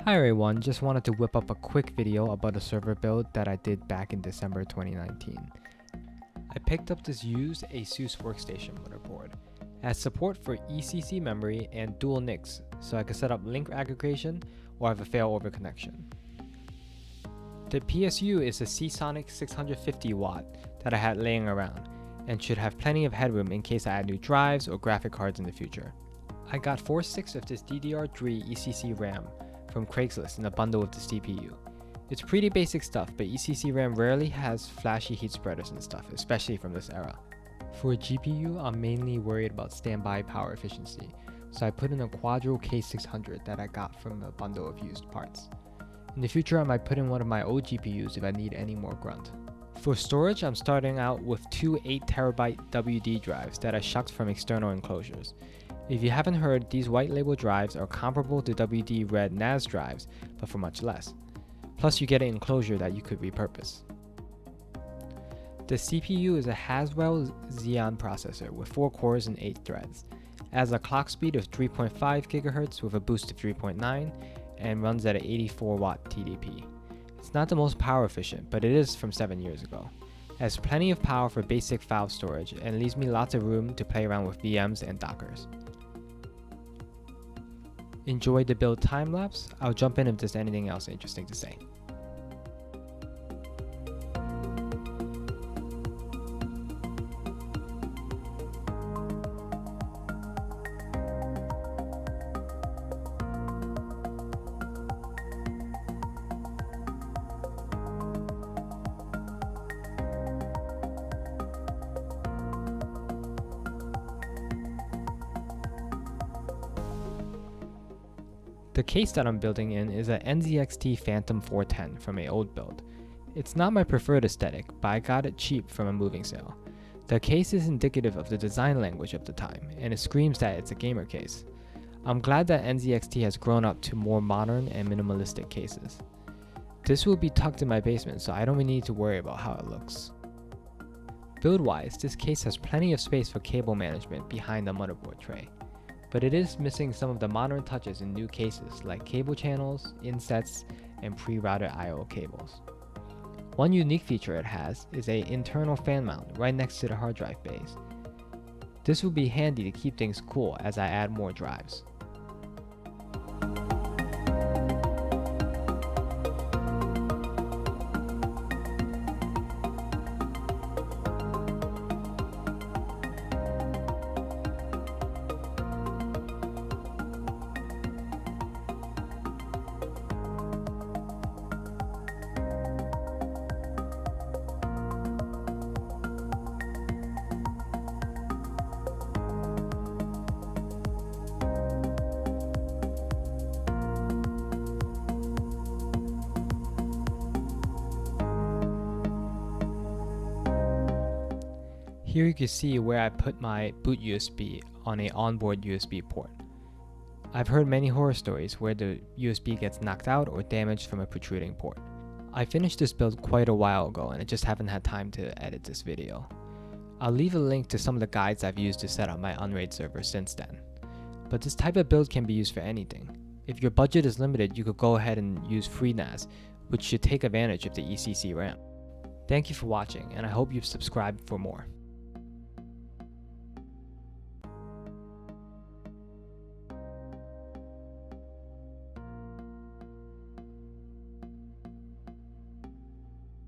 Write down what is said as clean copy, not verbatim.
Hi everyone, just wanted to whip up a quick video about a server build that I did back in December 2019. I picked up this used ASUS workstation motherboard. It has support for ECC memory and dual NICs, so I could set up link aggregation or have a failover connection. The PSU is a Seasonic 650 watt that I had laying around, and should have plenty of headroom in case I add new drives or graphic cards in the future. I got 4 sticks of this DDR3 ECC RAM from Craigslist in a bundle with the CPU. It's pretty basic stuff, but ECC RAM rarely has flashy heat spreaders and stuff, especially from this era. For a GPU, I'm mainly worried about standby power efficiency, so I put in a Quadro K600 that I got from a bundle of used parts. In the future, I might put in one of my old GPUs if I need any more grunt. For storage, I'm starting out with 2 8TB WD drives that I shucked from external enclosures. If you haven't heard, these white label drives are comparable to WD Red NAS drives, but for much less. Plus you get an enclosure that you could repurpose. The CPU is a Haswell Xeon processor with 4 cores and 8 threads. It has a clock speed of 3.5 GHz with a boost of 3.9 and runs at an 84 watt TDP. It's not the most power efficient, but it is from 7 years ago. It has plenty of power for basic file storage and leaves me lots of room to play around with VMs and Dockers. Enjoy the build time lapse. I'll jump in if there's anything else interesting to say. The case that I'm building in is a NZXT Phantom 410 from an old build. It's not my preferred aesthetic, but I got it cheap from a moving sale. The case is indicative of the design language of the time, and it screams that it's a gamer case. I'm glad that NZXT has grown up to more modern and minimalistic cases. This will be tucked in my basement, so I don't really need to worry about how it looks. Build-wise, this case has plenty of space for cable management behind the motherboard tray, but it is missing some of the modern touches in new cases like cable channels, insets, and pre-routed I/O cables. One unique feature it has is an internal fan mount right next to the hard drive bays. This will be handy to keep things cool as I add more drives. Here you can see where I put my boot USB on an onboard USB port. I've heard many horror stories where the USB gets knocked out or damaged from a protruding port. I finished this build quite a while ago and I just haven't had time to edit this video. I'll leave a link to some of the guides I've used to set up my Unraid server since then. But this type of build can be used for anything. If your budget is limited, you could go ahead and use FreeNAS, which should take advantage of the ECC RAM. Thank you for watching, and I hope you've subscribed for more.